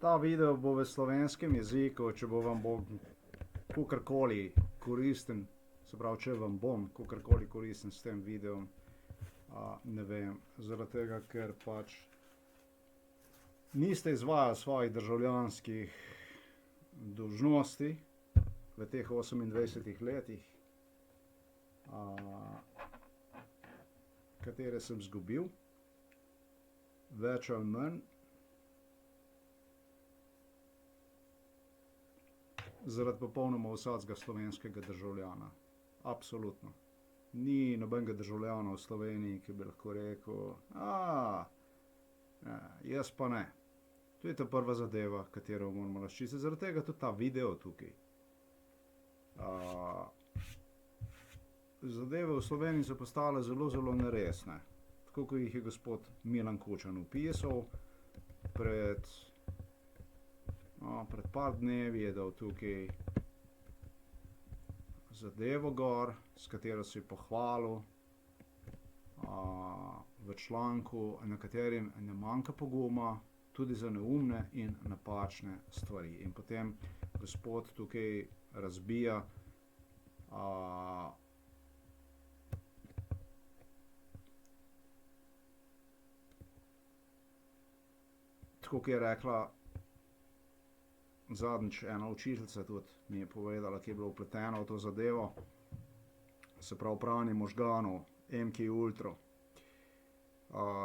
Ta video bo v slovenskem jeziku, če bo vam bo kakorkoli koristen, se pravi, če vam bom kakorkoli koristen s tem videom, ne vem, zaradi tega, ker pač niste izvajali svojih državljanskih dolžnosti v teh 28 letih, katere sem izgubil, več ali manj, zaradi popolnoma vsakega slovenskega državljana. Absolutno. Ni nobenega državljana v Sloveniji, ki bi lahko rekel, jaz pa ne. To je ta prva zadeva, katero moramo razčistiti. Zaradi tega tudi ta video tukaj. Zadeve v Sloveniji so postale zelo, zelo neresne. Tako kot jih je gospod Milan Kučan opisal, pred par dnevi je dal tukaj zadevo gor, s katero se je pohvalil v članku, na katerem ne manjka poguma, tudi za neumne in napačne stvari. In potem gospod tukaj razbija tako, kot je rekla zadnjič ena učiteljica, tudi mi je povedala, ki je bila vpletena v to zadevo, se pravi pranje možganov, MK Ultra.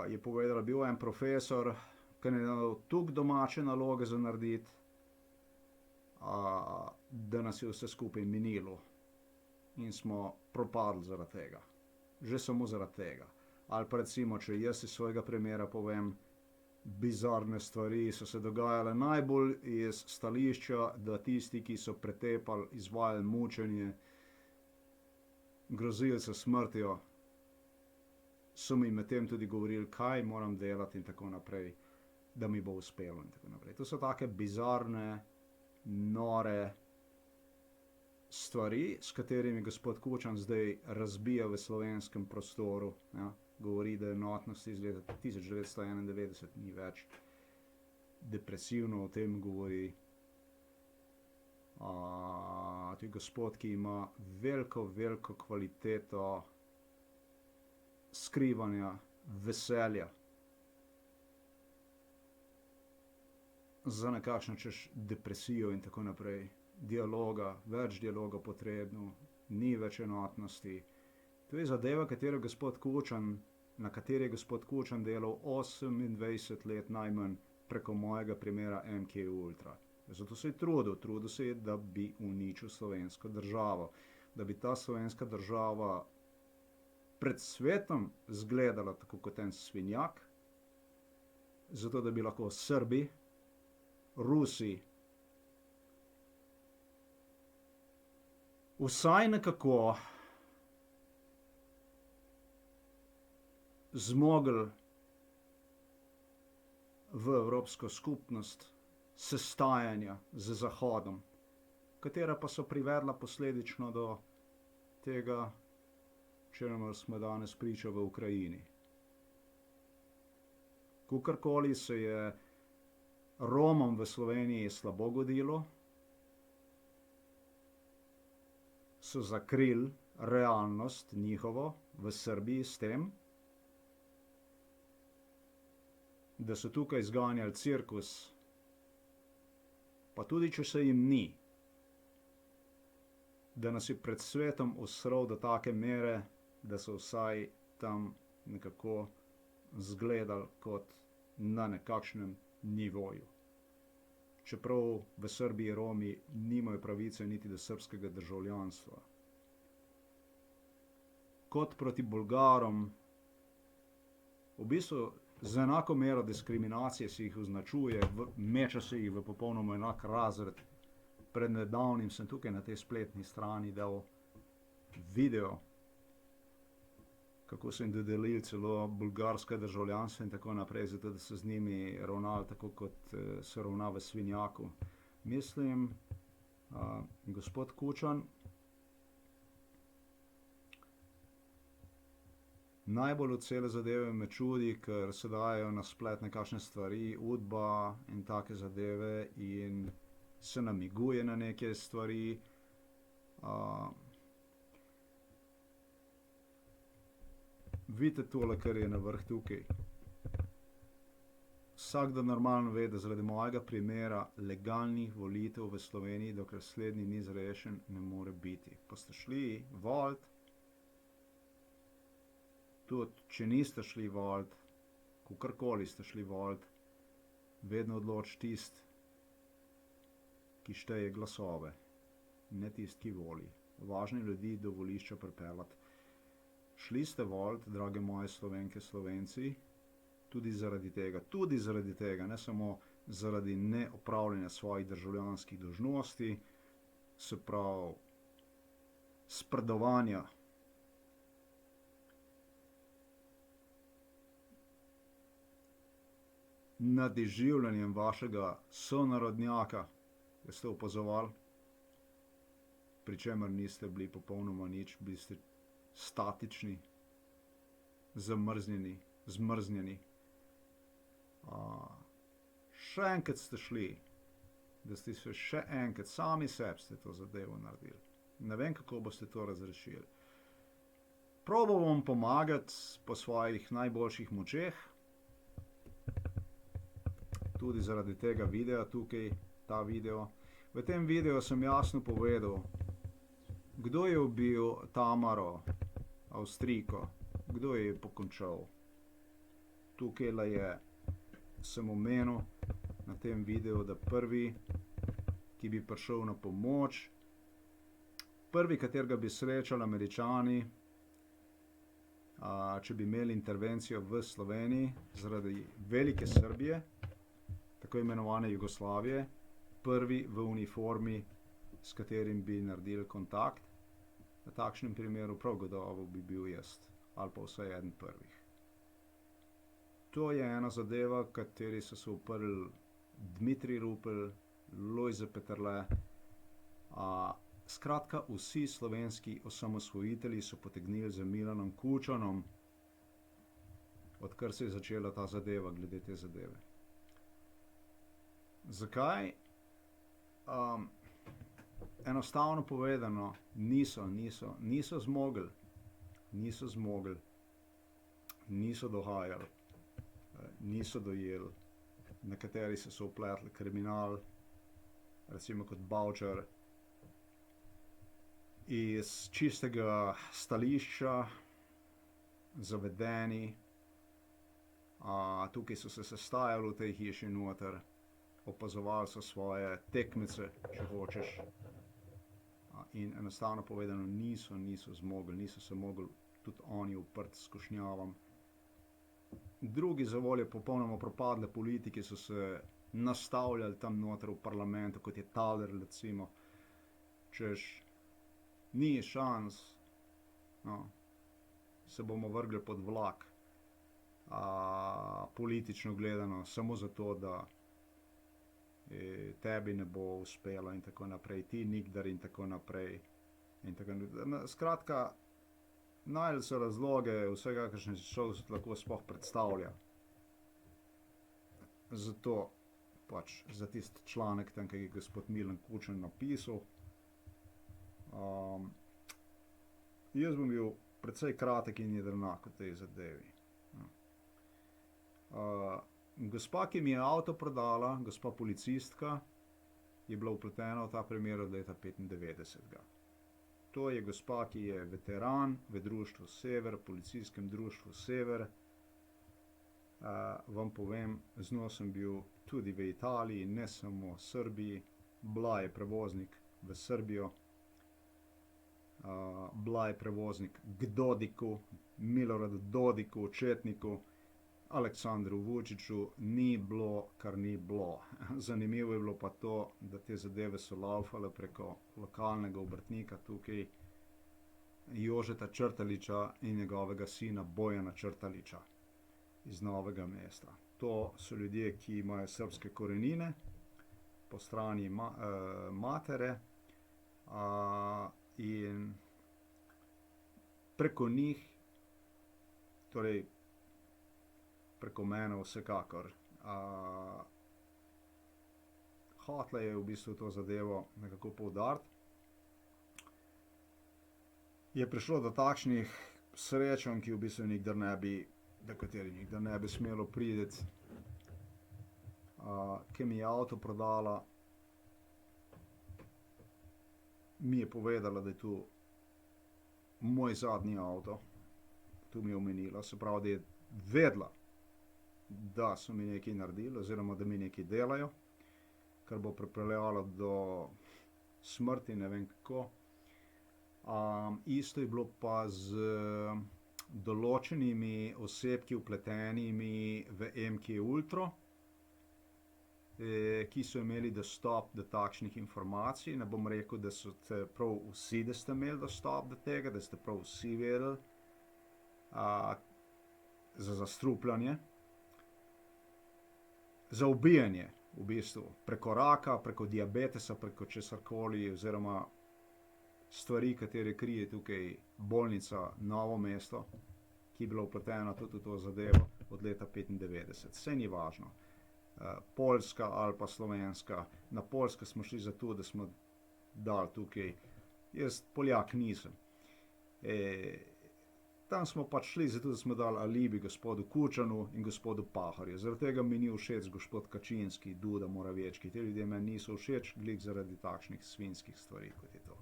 Je povedala, bil en profesor, ki je dal toliko domače naloge za narediti, da nas je vse skupaj minilo in smo propadli zaradi tega. Že samo zaradi tega. Ali pa recimo, če jaz iz svojega primera povem, bizarne stvari so se dogajale najbolj iz stališča, da tisti, ki so pretepali, izvajali mučenje, grozili se smrtjo, so mi medtem tudi govorili, kaj moram delati in tako naprej, da mi bo uspelo in tako naprej. To so take bizarne, nore stvari, s katerimi gospod Kučan zdaj razbija v slovenskem prostoru, ja. Govori, da enotnost iz leta 1991 ni več. Depresivno o tem govori. To je gospod, ki ima veliko, veliko kvaliteto skrivanja, veselja. Za nekakšno češ depresijo in tako naprej. Dialoga, več dialoga potrebno, ni več enotnosti. To je zadeva, na kateri je gospod Kučan delal 28 let najmanj preko mojega primera MK Ultra. Zato se je trudil se je, da bi uničil slovensko državo. Da bi ta slovenska država pred svetom izgledala tako kot en svinjak, zato da bi lahko Srbi, Rusi, vsaj nekako zmogli v Evropsko skupnost sestajanja z Zahodom, katera pa so privedla posledično do tega, čemur smo danes priča v Ukrajini. Kakorkoli se je Romom v Sloveniji slabo godilo, so zakrili realnost njihovo v Srbiji s tem, da so tukaj zganjali cirkus, pa tudi če se jim ni, da nas je pred svetom osral do take mere, da so vsaj tam nekako izgledali kot na nekakšnem nivoju. Čeprav v Srbiji Romi nimajo pravice niti do srbskega državljanstva. Kot proti Bolgarom, v bistvu z enako mero diskriminacije se jih označuje, meče se jih v popolnoma enak razred. Pred nedavnim sem tukaj na tej spletni strani dal video, kako so jim dodelili celo bolgarska državljanstva in tako naprej, zato da so z njimi ravnali tako, kot se ravna v svinjaku. Mislim, gospod Kučan, Najbolj od cele zadeve me čudi, ker se dajo na splet nekakšne stvari, Udba in take zadeve in se namiguje na neke stvari. Vidite tole, kar je na vrh tukaj. Vsakdo normalno ve, da zaradi mojega primera legalnih volitev v Sloveniji, dokler slednji ni zrešen, ne more biti. Pa ste šli volit, tudi če niste šli volit, kakorkoli ste šli volit, vedno odloči tisti, ki šteje glasove, ne tisti, ki voli. Važno je ljudi do volišča pripeljati. Šli ste volit, drage moje Slovenke, Slovenci, tudi zaradi tega, ne samo zaradi neopravljanja svojih državljanskih dolžnosti, se pravi spredovanja nad izživljanjem vašega sonarodnjaka, ki ste opazovali, pri čemer niste bili popolnoma nič, bili ste statični, zmrznjeni. Še enkrat ste šli, da ste se še enkrat, sami sebi ste to zadevo naredili. Ne vem, kako boste to razrešili. Probal bom pomagati po svojih najboljših močeh, tudi zaradi tega videa tukaj, ta video. V tem videu sem jasno povedal, kdo je ubil Tamaro, Avstrijko, kdo je pokončal. Tukaj je, sem omenil na tem videu, da prvi, ki bi prišel na pomoč, prvi, katerega bi srečali Američani, če bi imeli intervencijo v Sloveniji zaradi velike Srbije, tako imenovane Jugoslavije, prvi v uniformi, s katerim bi naredili kontakt. V takšnem primeru prav gotovo bi bil jaz, ali pa vsaj eden prvih. To je ena zadeva, kateri so se uprli Dmitrij Rupel, Lojze Peterle. Skratka, vsi slovenski osamosvojitelji so potegnili za Milanom Kučanom, odkar se je začela ta zadeva, glede te zadeve. Zakaj? Enostavno povedano, niso zmogli, niso dohajali, niso dojeli. Nekateri so se vpletli kriminal, recimo kot Bavčar, iz čistega stališča, zavedeni. Tukaj so se sestajali v tej hiši noter, opazovali so svoje tekmece, če hočeš. In enostavno povedano niso zmogli, niso se mogli tudi oni uprti skušnjavam. Drugi za voljo popolnoma propadle politike so se nastavljali tam noter v parlamentu, kot je Thaler recimo, češ ni šans, se bomo vrgli pod vlak, politično gledano, samo zato, da tebi ne bo uspelo in tako naprej, ti nikdar in tako naprej. Skratka, našli so razloge vsega, kakšne šov se lahko sploh predstavlja. Zato pač za tisti članek tam, ki je gospod Milan Kučan napisal. Jaz bom bil precej kratek in jedrnak v tej zadevi. Gospa, ki mi je avto prodala, gospa policistka, je bila vpletena v ta primer od leta 95. To je gospa, ki je veteran v društvu Sever, policijskem društvu Sever. Vam povem, z njo sem bil tudi v Italiji, ne samo v Srbiji. Bila je prevoznik v Srbijo, bila je prevoznik k Dodiku, Miloradu Dodiku, četniku, Aleksandru Vučiću, ni bilo, kar ni bilo. Zanimivo je bilo pa to, da te zadeve so laufale preko lokalnega obrtnika tukaj, Jožeta Črtaliča in njegovega sina Bojana Črtaliča iz Novega Mesta. To so ljudje, ki imajo srbske korenine po strani matere, in preko njih torej preko mene vsekakor. Hotela je v bistvu to zadevo nekako poudariti. Je prišlo do takšnih srečanj, ki v bistvu do katerih nikdar ne bi smelo priti, ki mi je avto prodala, mi je povedala, da je to moj zadnji avto. To mi je omenila, se pravi, da je vedela, da so mi nekaj naredili oziroma da mi nekaj delajo, kar bo pripeljalo do smrti, ne vem kako. Isto je bilo pa z določenimi osebki vpletenimi v MK Ultra, ki so imeli dostop do takšnih informacij. Ne bom rekel, da so prav vsi, da ste imeli dostop do tega, da ste prav vsi vedeli za zastrupljanje, za ubijanje v bistvu, preko raka, preko diabetesa, preko česarkoli, oziroma stvari, katere krije tukaj bolnica Novo mesto, ki je bila vpletena tudi v to zadevo od leta 1995. Vse ni važno. Poljska ali pa slovenska. Na Poljsko smo šli zato, da smo dali tukaj, jaz Poljak nisem. Tam smo pač šli zato, da smo dali alibi gospodu Kučanu in gospodu Pahorju. Zaradi tega mi ni všeč gospod Kačinski, Duda, Moravečki. Te ljudje meni niso všeč, glih zaradi takšnih svinjskih stvari, kot je to.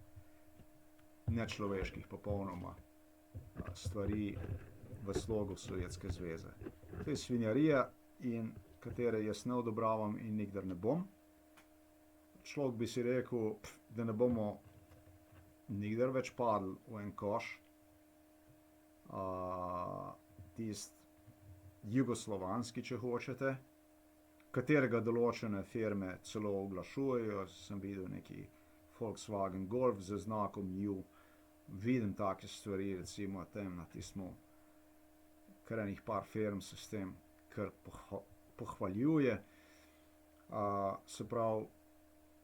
Nečloveških popolnoma stvari v slogu Sovjetske zveze. To je svinjarija, in katere jaz ne odobravam in nikdar ne bom. Človek bi si rekel, da ne bomo nikdar več padli v en koš, tist jugoslovanski, če hočete, katerega določene firme celo oglašujejo. Sem videl neki Volkswagen Golf z znakom U. Vidim take stvari, recimo tam na tistem, kar enih par firm se s tem kar pohvaljuje. Se pravi,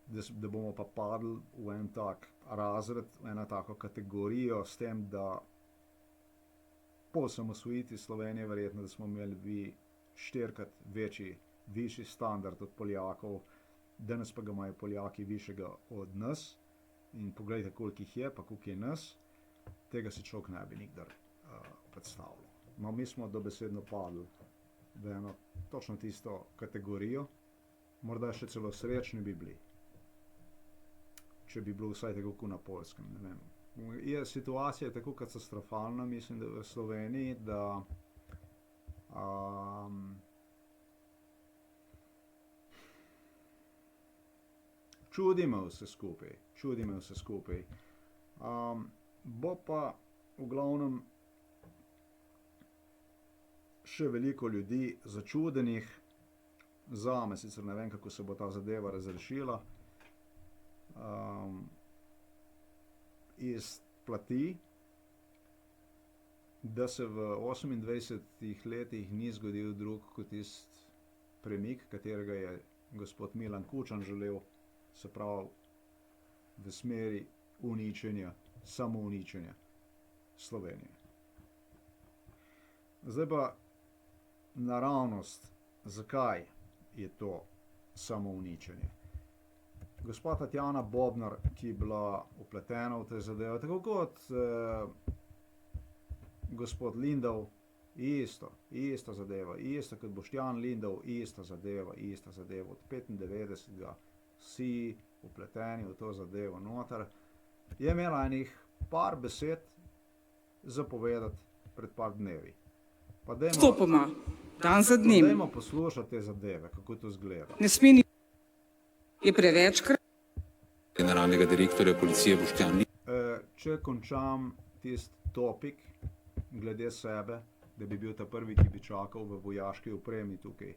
da bomo pa padli v en tak razred, v eno tako kategorijo, s tem, da po osamosvojitvi Slovenije verjetno, da smo imeli štirikrat višji standard od Poljakov, danes pa ga imajo Poljaki višjega od nas. In poglejte, koliko jih je, pa koliko je nas, tega si človek ne bi nikdar predstavljal. No, mi smo dobesedno padli v eno točno tisto kategorijo, morda še celo srečni bi bili, če bi bilo vsaj tako kot na Poljskem, ne vem. Situacija je tako katastrofalna, mislim, da v Sloveniji, da čudi me vse skupaj. Bo pa v glavnem še veliko ljudi začudenih. Zame sicer ne vem, kako se bo ta zadeva razrešila. Iz plati, da se v 28 letih ni zgodil drug kot tisti premik, katerega je gospod Milan Kučan želel, se pravi v smeri uničenja, samouničenja Slovenije. Zdaj pa naravnost, zakaj je to samouničenje. Gospa Tatjana Bobnar, ki je bila vpletena v te zadeve, tako kot gospod Lindav, ista zadeva, isto kot Boštjan Lindav, ista zadeva, od 95. Vsi vpleteni v to zadevo noter, je imela enih par besed zapovedati pred par dnevi. Pa Stopoma, dan za dnem. Dajmo poslušati te zadeve, kako to izgleda. Ne sme ni je prevečkrat. Generalnega direktorja policije Boštjan Lindav. Če končam tisti topik glede sebe, da bi bil ta prvi, ki bi čakal v vojaški opremi tukaj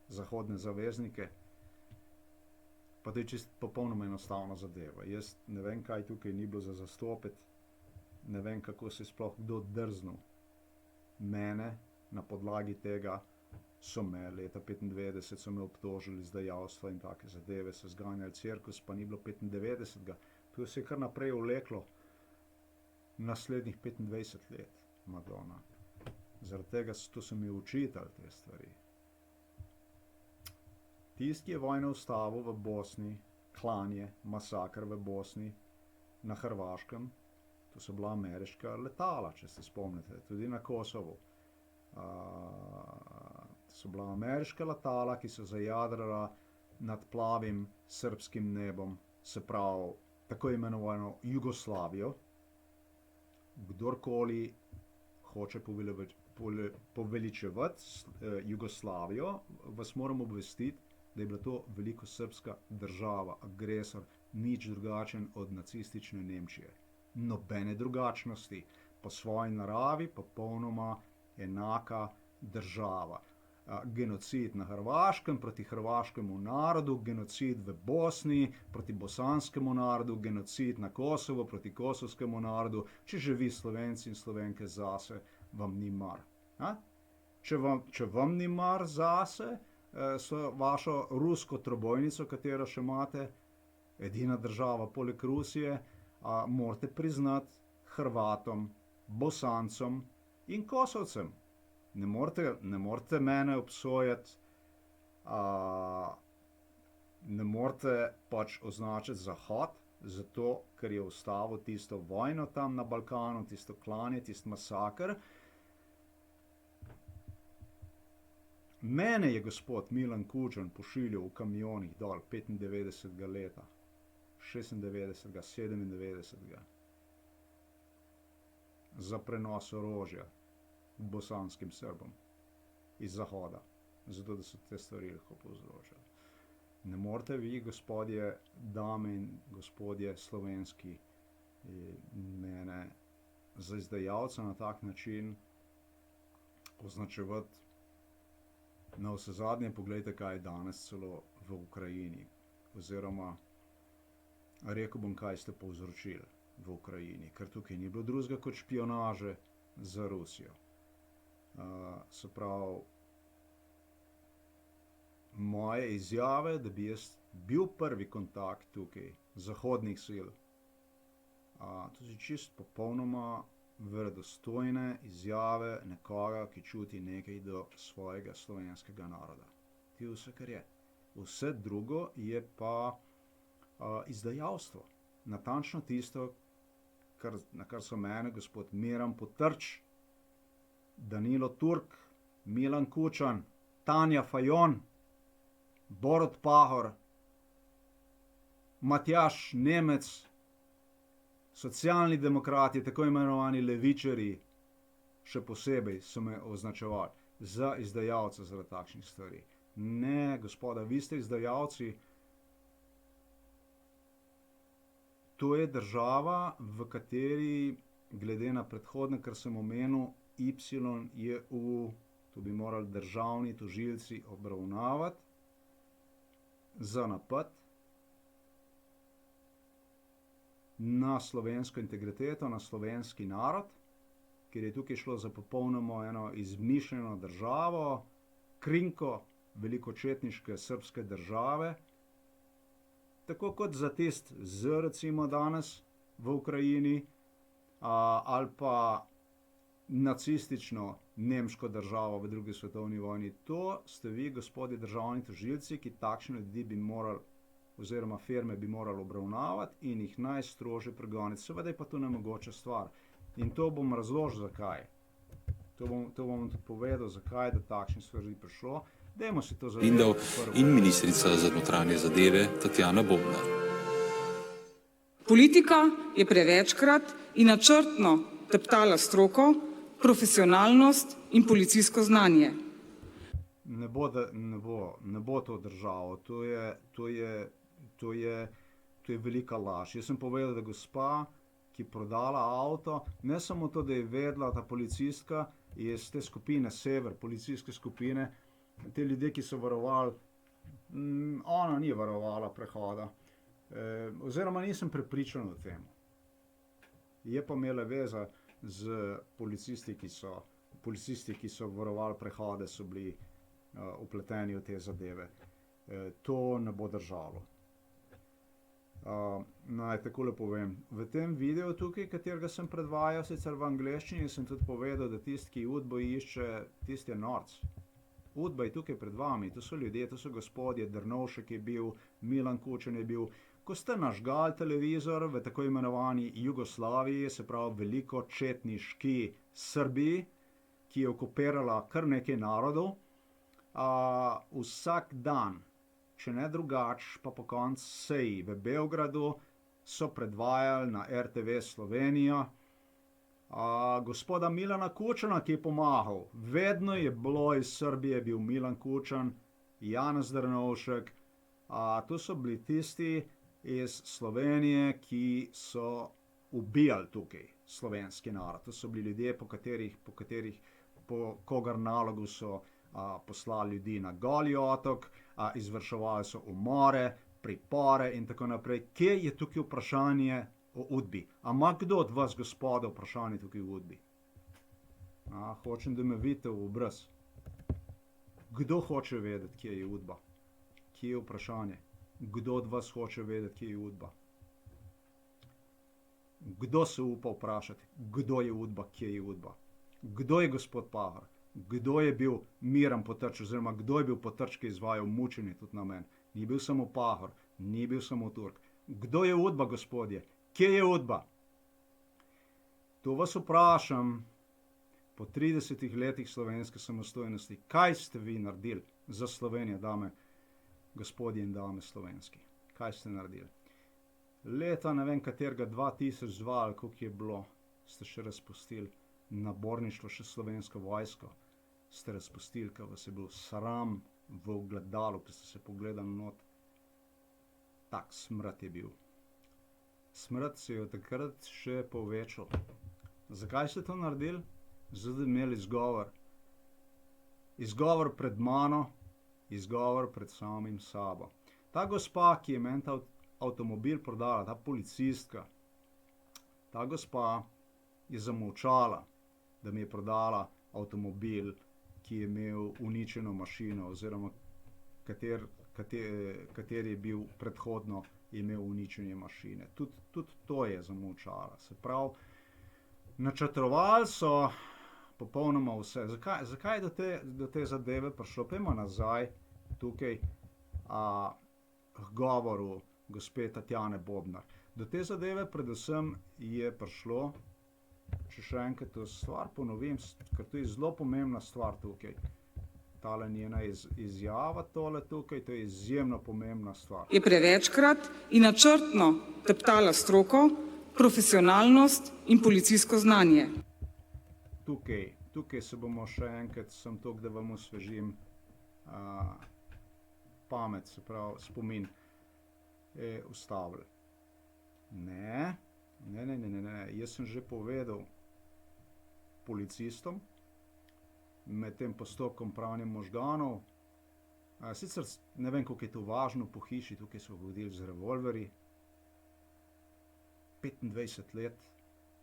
zahodne zaveznike, pa to je čisto popolnoma enostavna zadeva. Jaz ne vem, kaj tukaj ni bilo za zastopiti, ne vem, kako se je sploh kdo drznil mene na podlagi tega. So me leta 95 so me obtožili izdajavstva in take zadeve, so zganjali cirkus, pa ni bilo 95. To se je kar naprej vleklo naslednjih 25 let, Madonna. Zaradi tega to so mi učitelj te stvari. Tisti, ki je vojno ustavil v Bosni, klanje, masakr v Bosni, na Hrvaškem, to so bila ameriška letala, če se spomnite, tudi na Kosovu. To so bila ameriška letala, ki so zajadrala nad plavim srbskim nebom, se pravi tako imenovano Jugoslavijo. Kdorkoli hoče poveličevati Jugoslavijo, vas moram obvestiti, da je bila to velikosrbska država, agresor, nič drugačen od nacistične Nemčije. Nobene drugačnosti, po svoji naravi popolnoma enaka država. Genocid na Hrvaškem proti hrvaškemu narodu, genocid v Bosni proti bosanskemu narodu, genocid na Kosovo proti kosovskemu narodu. Če že vi Slovenci in Slovenke zase, vam ni mar. Če vam ni mar zase, so vašo rusko trobojnico, katero še imate, edina država poleg Rusije, morate priznati Hrvatom, Bosancom in Kosovcem. Ne morete mene obsojati, ne morete pač označiti Zahod, zato ker je ustavil tisto vojno tam na Balkanu, tisto klanje, tisto masakr. Mene je gospod Milan Kučan pošiljal v kamionih dol 95. leta, 96., 97. za prenos orožja bosanskim Srbom iz Zahoda, zato da so te stvari lahko povzročali. Ne morete vi, gospodje, dame in gospodje slovenski, mene za izdajalca na tak način označevati. Na vse zadnje pogledajte, kaj je danes celo v Ukrajini, oziroma rekel bom, kaj ste povzročili v Ukrajini, ker tukaj ni bilo drugega kot špionaže za Rusijo. Se pravi, moje izjave, da bi jaz bil prvi kontakt tukaj zahodnih sil, to so čist popolnoma verodostojne izjave nekoga, ki čuti nekaj do svojega slovenskega naroda. To je vse, kar je. Vse drugo je pa izdajalstvo. Natančno tisto, na kar so mene gospod Miran Potrč, Danilo Turk, Milan Kučan, Tanja Fajon, Borut Pahor, Matjaž Nemec, socialni demokrati, tako imenovani levičarji, še posebej so me označevali za izdajalca zaradi takšnih stvari. Ne, gospoda, vi ste izdajalci. To je država, v kateri, glede na predhodne, kar sem omenil, YJU, to bi morali državni tožilci obravnavati za napad na slovensko integriteto, na slovenski narod, ker je tukaj šlo za popolnoma eno izmišljeno državo, krinko velikočetniške srbske države, tako kot za tist z recimo danes v Ukrajini, ali pa nacistično nemško državo v drugi svetovni vojni. To ste vi, gospodje državni tožilci, ki takšne ljudi bi morali, oziroma firme bi morali obravnavati in jih najstrožje pregoniti. Seveda je pa to nemogoča stvar. In to bom razložil, zakaj. To bom tudi povedal, zakaj je do takšnih stvari prišlo. Dajmo si to Lindav in ministrica za notranje zadeve Tatjana Bobnar. Politika je prevečkrat in načrtno teptala stroko, profesionalnost in policijsko znanje. Ne bo to državo. To je velika laž. Jaz sem povedal, da gospa, ki je prodala avto, ne samo to, da je vedela ta policistka iz te skupine Sever, policijske skupine, te ljudje, ki so varovali, ona ni varovala prehoda. Oziroma nisem prepričan o tem. Je pa imela veze z policisti, ki so varovali prehode, so bili vpleteni v te zadeve. To ne bo držalo. Naj takole povem. V tem videu tukaj, katerega sem predvajal, sicer v angleščini, sem tudi povedal, da tisti, ki Udbo išče, tisti je norc. Udba je tukaj pred vami, to so ljudje, to so gospodje, Drnovšek je bil, Milan Kučan je bil. Ko ste nažgali televizor v tako imenovani Jugoslaviji, se pravi veliko četniški Srbiji, ki je okupirala kar nekaj narodov, vsak dan, če ne drugač, pa po koncu seji v Beogradu so predvajali na RTV Slovenija gospoda Milana Kučana, ki je pomahal. Vedno je bilo iz Srbije bil Milan Kučan, Janez Drnovšek, to so bili tisti iz Slovenije, ki so ubijali tukaj slovenski narod. To so bili ljudje, po kogar nalogu so poslali ljudi na Goli otok, izvrševali so umore, pripore in tako naprej. Kje je tukaj vprašanje o Udbi? A ima kdo od vas, gospoda, vprašanje tukaj o Udbi? Hočem, da me vidite v obraz. Kdo hoče vedeti, kje je Udba? Kje je vprašanje? Kdo od vas hoče vedeti, kje je Udba? Kdo se upa vprašati, kdo je Udba, kje je Udba? Kdo je gospod Pahor? Kdo je bil Miran Potrč, oziroma kdo je bil Potrč, ki je izvajal mučenje tudi na meni? Ni bil samo Pahor, ni bil samo Turk. Kdo je Udba, gospodje? Kje je Udba? To vas vprašam po 30 letih slovenske samostojnosti. Kaj ste vi naredili za Slovenijo, dame, gospodje in dame slovenski? Kaj ste naredili? Leta, ne vem katerega, 2002 ali koliko je bilo, ste še razpustili naborništvo, še slovensko vojsko. Ste razpustili, ker vas je bil sram v ogledalu, ki ste se pogledali not. Tak smrad je bil. Smrad se je od takrat še povečal. Zakaj ste to naredili? Zato, da bi imeli izgovor. Izgovor pred mano, izgovor pred samim sabo. Ta gospa, ki je meni ta avtomobil prodala, ta policistka, ta gospa je zamolčala, da mi je prodala avtomobil, ki je imel uničeno mašino, oziroma kateri je bil predhodno imel uničenje mašine. Tudi to je zamolčala. Se pravi, načrtovali so popolnoma vse. Zakaj je do te zadeve prišlo? Pojdimo nazaj tukaj k govoru gospe Tatjane Bobnar. Do te zadeve predvsem je prišlo, če še enkrat to stvar ponovim, ker to je zelo pomembna stvar tukaj. Tale njena izjava, tole tukaj, to je izjemno pomembna stvar. Je prevečkrat in načrtno teptala stroko, profesionalnost in policijsko znanje. Tukaj se bomo še enkrat, sem tukaj, da vam osvežim pamet, se pravi spomin, ustavili. Ne, jaz sem že povedal policistom med tem postopkom pranja možganov, sicer ne vem, koliko je to važno po hiši, tukaj so hodili z revolverji, 25 let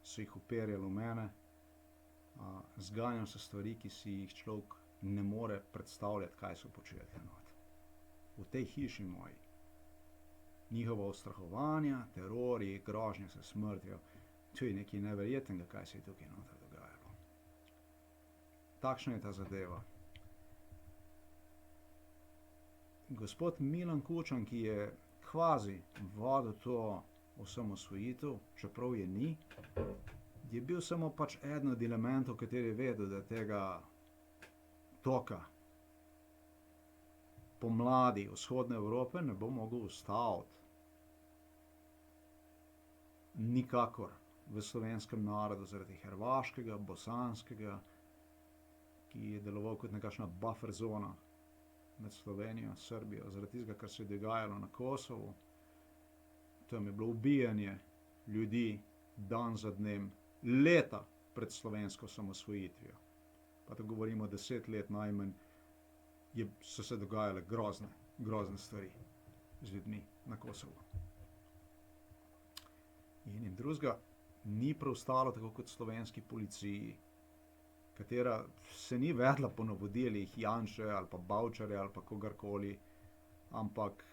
so jih uperjali v mene, zganjam se stvari, ki si jih človek ne more predstavljati, kaj so počeli enot. V tej hiši moji. Njihova ustrahovanja, terori, grožnje s smrtjo, to je nekaj neverjetnega, kaj se je tukaj noter dogajalo. Takšna je ta zadeva. Gospod Milan Kučan, ki je kvazi vodil to osamosvojitev, čeprav je ni, je bil samo pač eden od elementov, kateri je vedel, da tega toka pomladi vzhodne Evrope ne bo mogel ustaviti. Nikakor v slovenskem narodu, zaradi hrvaškega, bosanskega, ki je deloval kot nekakšna buffer zona med Slovenijo in Srbijo, zaradi tistega, kar se je dogajalo na Kosovu. Tam je bilo ubijanje ljudi dan za dnem, leta pred slovensko samosvojitvijo. Pa to govorimo 10 let najmanj, so se dogajale grozne stvari z ljudmi na Kosovu. In drugega ni preostalo tako kot slovenski policiji, katera se ni vedla po navodilih Janše ali pa Bavčarja ali pa kogarkoli, ampak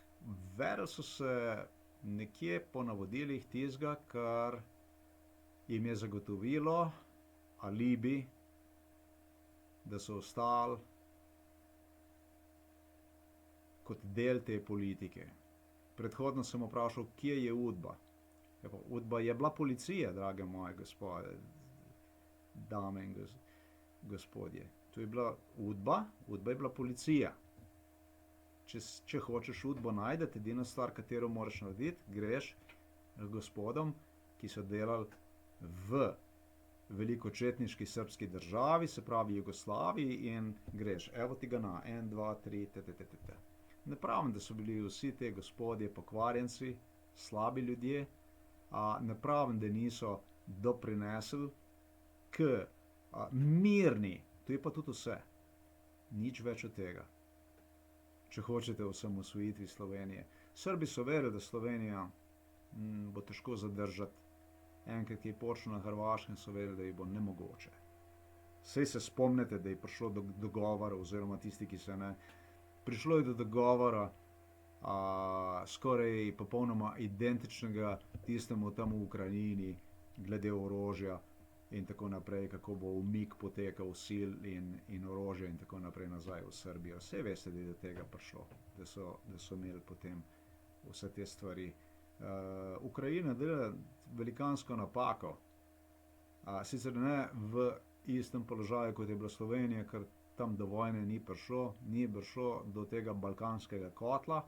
vedeli so se nekje po navodilih tistega, kar jim je zagotovilo alibi, da so ostali kot del te politike. Predhodno sem vprašal, kje je UDBA. UDBA je bila policija, drage moje gospode, dame in gospodje. To je bila UDBA, UDBA je bila policija. Če hočeš UDBO najdeti, edina stvar, katero moraš narediti, greš k gospodom, ki so delali v velikočetniški srpski državi, se pravi Jugoslaviji, in greš, evo ti ga na, 1, 2, 3, t. Ne pravim, da so bili vsi te gospodje pokvarjenci, slabi ljudje, ne pravim, da niso doprinesli k mirni, to je pa tudi vse, nič več od tega. Če hočete o osamosvojitvi Slovenije. Srbi so verjeli, da Slovenija bo težko zadržati. Enkrat, ki je počelo na Hrvaškem, so verjeli, da ji bo nemogoče. Saj se spomnite, da je prišlo do dogovora, oziroma tisti, ki se ne. Prišlo je do dogovora, skoraj popolnoma identičnega tistemu tam v Ukrajini, glede orožja in tako naprej, kako bo umik potekal sil in orožja in tako naprej nazaj v Srbijo. Vse veste, da je do tega prišlo, da so imeli potem vse te stvari. Ukrajina dela velikansko napako, sicer ne v istem položaju, kot je bila Slovenija, ker tam do vojne ni prišlo do tega balkanskega kotla,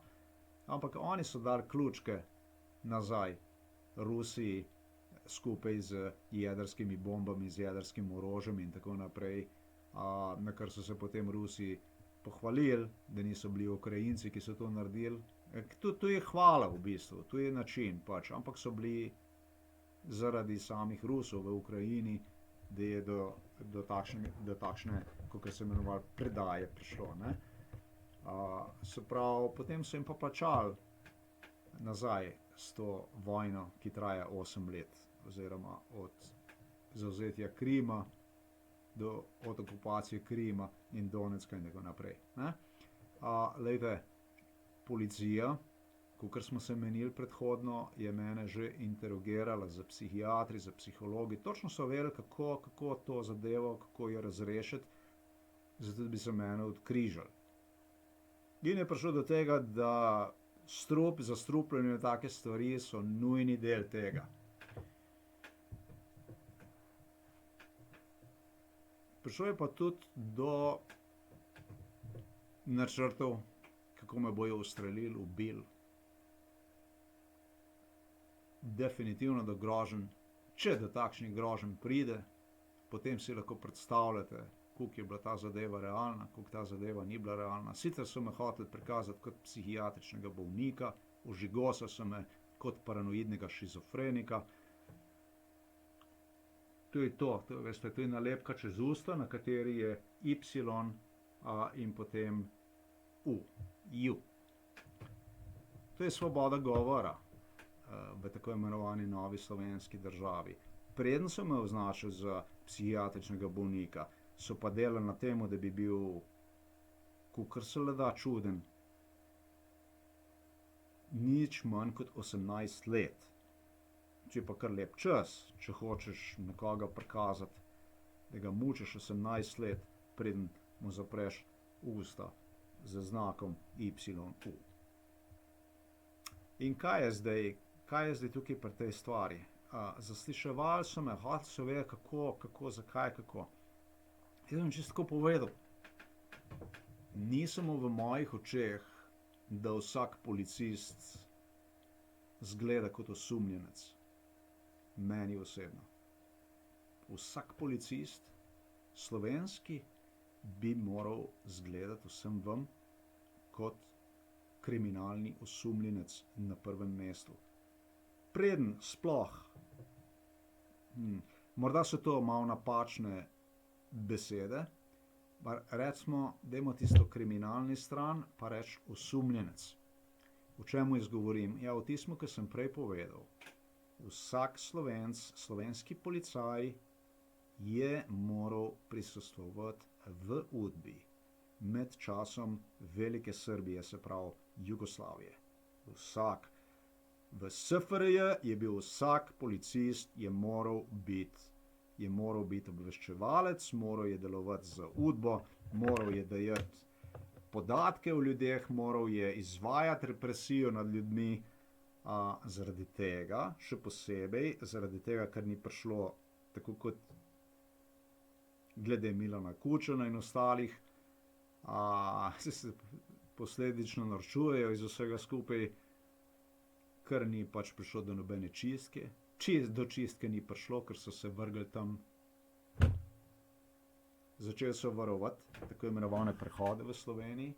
ampak oni so dali ključke nazaj Rusiji, skupaj z jedrskimi bombami, z jedrskim orožjem in tako naprej, na kar so se potem Rusi pohvalili, da niso bili Ukrajinci, ki so to naredili. To je hvala v bistvu, to je način pač, ampak so bili zaradi samih Rusov v Ukrajini, da je do takšne, kakor se imenovali, predaje prišlo. Se pravi, potem so jim pa plačali nazaj s to vojno, ki traja 8 let, oziroma od zavzetja Krima od okupacije Krima in Donetska in tako naprej. Glejte, policija, kakor smo se menili predhodno, je mene že interrogirala za psihiatri, za psihologi. Točno so vedeli, kako to zadevo, kako jo razrešiti, zato da bi se mene odkrižali. In je prišlo do tega, da zastrupljanje take stvari so nujni del tega. Prišlo je pa tudi do načrtov, kako me bojo ustrelili, ubili. Definitivno do groženj. Če do takšnih groženj pride, potem si lahko predstavljate, koliko je bila ta zadeva realna, koliko ta zadeva ni bila realna. Sicer so me hoteli prikazati kot psihiatričnega bolnika, ožigosa so me kot paranoidnega šizofrenika. To je to, veste, to je nalepka čez usta, na kateri je Y in potem U. To je svoboda govora v tako imenovani novi slovenski državi. Preden so me označili za psihiatričnega bolnika, so pa delali na temu, da bi bil, kakor se le da, čuden, nič manj kot 18 let. Če pa kar lep čas, če hočeš nekoga prikazati, da ga mučiš 18 let, preden mu zapreš usta z znakom YU. In kaj je zdaj tukaj pri tej stvari? Zasliševali so me, hoteli so vedeti, kako, zakaj, kako. Jaz sem čisto tako povedal. Ni samo v mojih očeh, da vsak policist zgleda kot osumljenec. Meni osebno. Vsak policist, slovenski, bi moral zgledati vsem vam kot kriminalni osumljenec na prvem mestu. Preden sploh, morda so to malo napačne besede, pa recimo, dajmo tisto kriminalni stran, pa reči osumljenec. O čemu jaz govorim? Ja, o tistem, kar sem prej povedal. Vsak Slovenc, slovenski policaj je moral prisostvovati v UDBI med časom Velike Srbije, se pravi Jugoslavije. Vsak. V SFRJ je bil vsak policist, je moral biti obveščevalec, moral je delovati za UDBO, moral je dajati podatke o ljudeh, moral je izvajati represijo nad ljudmi. Zaradi tega, še posebej, zaradi tega, ker ni prišlo, tako kot glede Milana Kučana in ostalih, se posledično norčujejo iz vsega skupaj, ker ni pač prišlo do nobene čistke. Do čistke ni prišlo, ker so se vrgli tam. Začeli so varovati tako imenovane prehode v Sloveniji.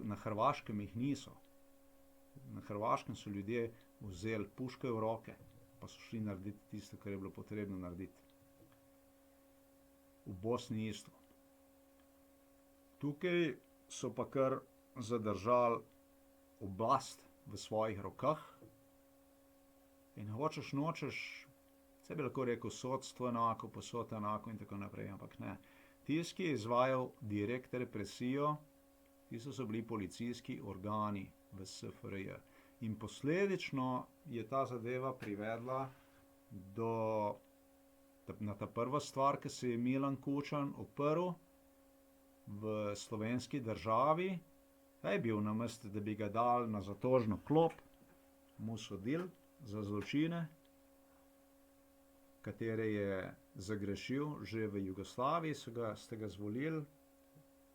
Na Hrvaškem jih niso. Na Hrvaškem so ljudje vzeli puške v roke, pa so šli narediti tisto, kar je bilo potrebno narediti. V Bosni isto. Tukaj so pa kar zadržali oblast v svojih rokah in hočeš nočeš, se bi lahko rekel, sodstvo enako, posod enako in tako naprej, ampak ne. Tisti, ki je izvajal direkt represijo, tisto so bili policijski organi v SFRJ. In posledično je ta zadeva privedla na ta prva stvar, ki se je Milan Kučan oprl v slovenski državi, je bil namesto, da bi ga dali na zatožno klop, mu sodili za zločine, katere je zagrešil že v Jugoslaviji, ste ga zvolili,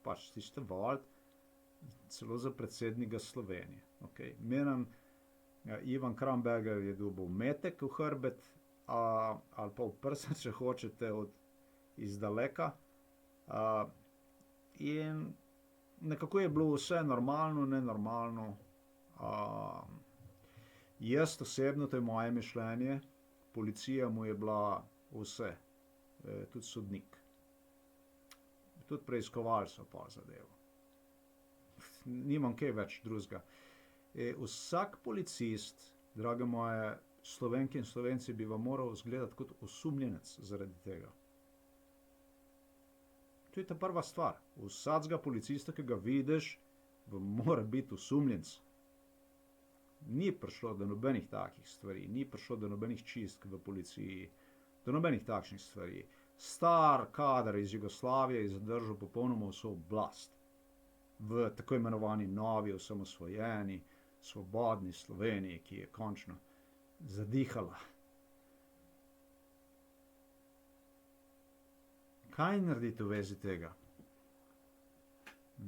pač ste volili, celo za predsednika Slovenije. Okay. Ivan Kramberger je dobil metek v hrbet, ali pa v prsa, če hočete, iz daleka. In nekako je bilo vse normalno, nenormalno. Jaz osebno, to je moje mišljenje, policija mu je bila vse, tudi sodnik. Tudi preiskovali so pa zadevo. Nimam kaj več drugega. Vsak policist, drage moje Slovenke in Slovenci, bi vam moral izgledati kot osumljenec zaradi tega. To je ta prva stvar. Vsakega policista, ki ga vidiš, mora biti osumljenec. Ni prišlo do nobenih takih stvari, ni prišlo do nobenih čistk v policiji, do nobenih takšnih stvari. Star kader iz Jugoslavije je zadržal popolnoma vso oblast v tako imenovani novi, osamosvojeni, svobodni Sloveniji, ki je končno zadihala. Kaj narediti v vezi tega?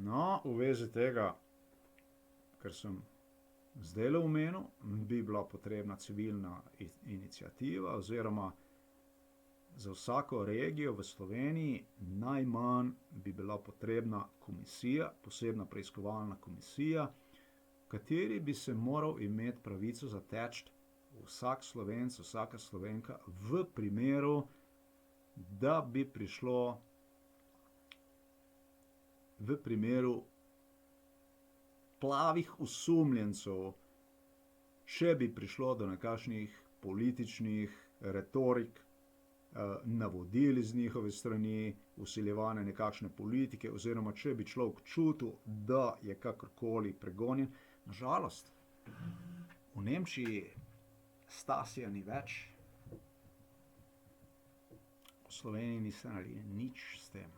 No, v vezi tega, ker sem zdajle omenil, bi bila potrebna civilna iniciativa oziroma za vsako regijo v Sloveniji najmanj bi bila potrebna komisija, posebna preiskovalna komisija, v kateri bi se moral imeti pravico zateči vsak Slovenec, vsaka Slovenka v primeru, da bi prišlo v primeru plavih osumljencev, če bi prišlo do nekakšnih političnih retorik, navodil iz njihove strani, vsiljevanja nekakšne politike, oziroma če bi človek čutil, da je kakorkoli pregonjen. Nažalost, v Nemčiji Stasija ni več, v Sloveniji niste naredili nič s tem.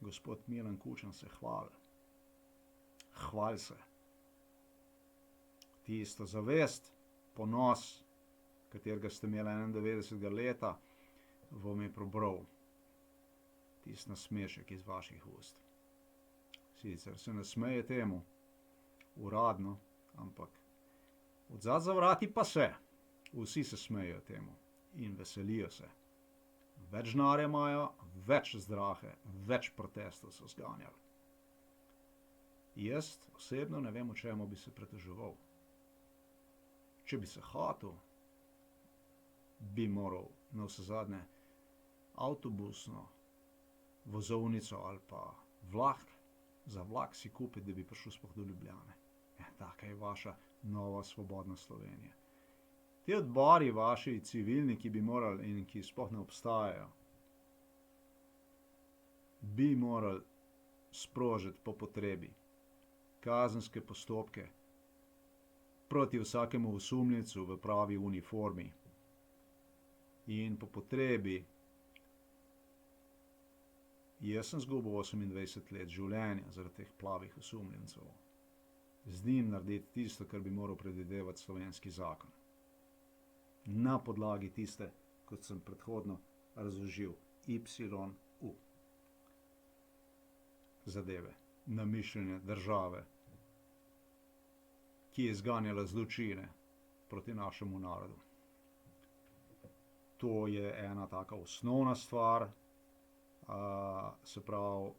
Gospod Milan Kučan se hvali. Hvali se. Tisto zavest, ponos, katerega ste imeli 91. leta, vam je probral tisti nasmešek iz vaših ust. Sicer se ne smeje temu uradno, ampak odzad za vrati pa se. Vsi se smejejo temu in veselijo se. Več denarja imajo, več zdrahe, več protestov so zganjali. Jaz osebno ne vem, o čemu bi se preteževal. Če bi se hotel, bi moral na vsezadnje avtobusno vozovnico ali pa za vlak si kupiti, da bi prišel sploh do Ljubljane. Taka je vaša nova svobodna Slovenija. Ti odbori vaši civilni, ki bi morali in ki sploh ne obstajajo, bi morali sprožiti po potrebi kazenske postopke proti vsakemu osumljencu v pravi uniformi. In po potrebi, jaz sem zgubil 28 let življenja zaradi teh plavih osumljencev, z njim narediti tisto, kar bi moral predvidevati slovenski zakon. Na podlagi tiste, kot sem predhodno razložil, YU zadeve, namišljene države, ki je izganjala zločine proti našemu narodu. To je ena taka osnovna stvar, se pravi,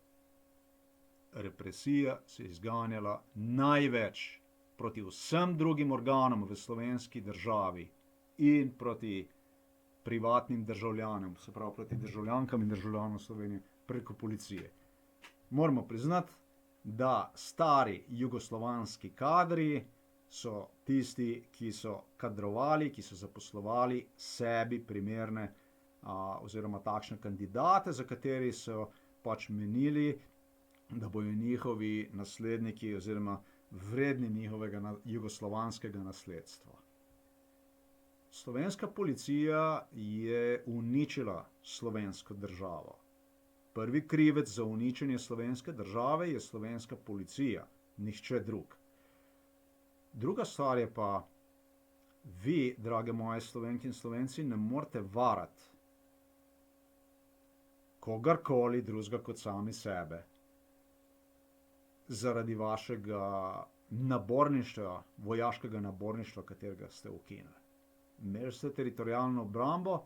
represija se je izganjala največ proti vsem drugim organom v slovenski državi in proti privatnim državljanom, se pravi proti državljankam in državljanom Slovenije preko policije. Moramo priznati, da stari jugoslovanski kadri so tisti, ki so kadrovali, ki so zaposlovali sebi primerne oziroma takšne kandidate, za kateri so pač menili, da bojo njihovi nasledniki oziroma vredni njihovega jugoslovanskega nasledstva. Slovenska policija je uničila slovensko državo. Prvi krivec za uničenje slovenske države je slovenska policija, nihče drug. Druga stvar je pa, vi, drage moje Slovenke in Slovenci, ne morete varati kogarkoli drugega kot sami sebe zaradi vašega naborništva, vojaškega naborništva, katerega ste ukinili. Imeli ste teritorialno obrambo,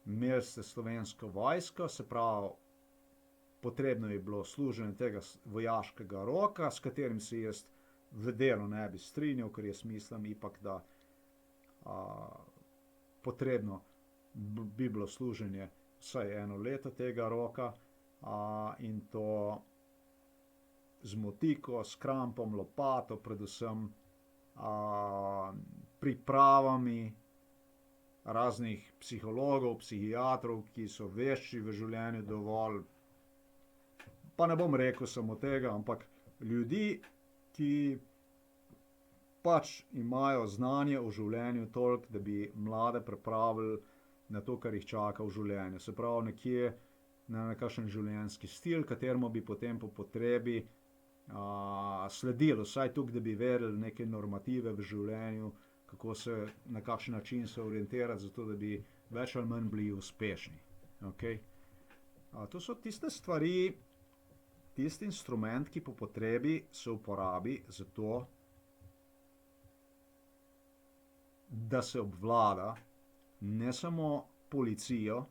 imeli ste slovensko vojsko, se pravi, potrebno je bilo služenje tega vojaškega roka, s katerim se jaz v delu ne bi strinjal, ker jaz mislim ipak, da potrebno bi bilo služenje vsaj 1 leto tega roka in to z motiko, s krampom, lopato, predvsem pripravami raznih psihologov, psihiatrov, ki so vešči v življenju dovolj, pa ne bom rekel samo tega, ampak ljudi, ki pač imajo znanje o življenju toliko, da bi mlade pripravili na to, kar jih čaka v življenju. Se pravi, nekje na nekakšen življenjski stil, kateremu bi potem po potrebi sledili, vsaj tukaj, da bi vedeli neke normative v življenju, kako se, na kakšen način se orientirati, zato da bi več ali manj bili uspešni. Okay? To so tiste stvari, tisti instrument, ki po potrebi se uporabi za to, da se obvlada ne samo policijo,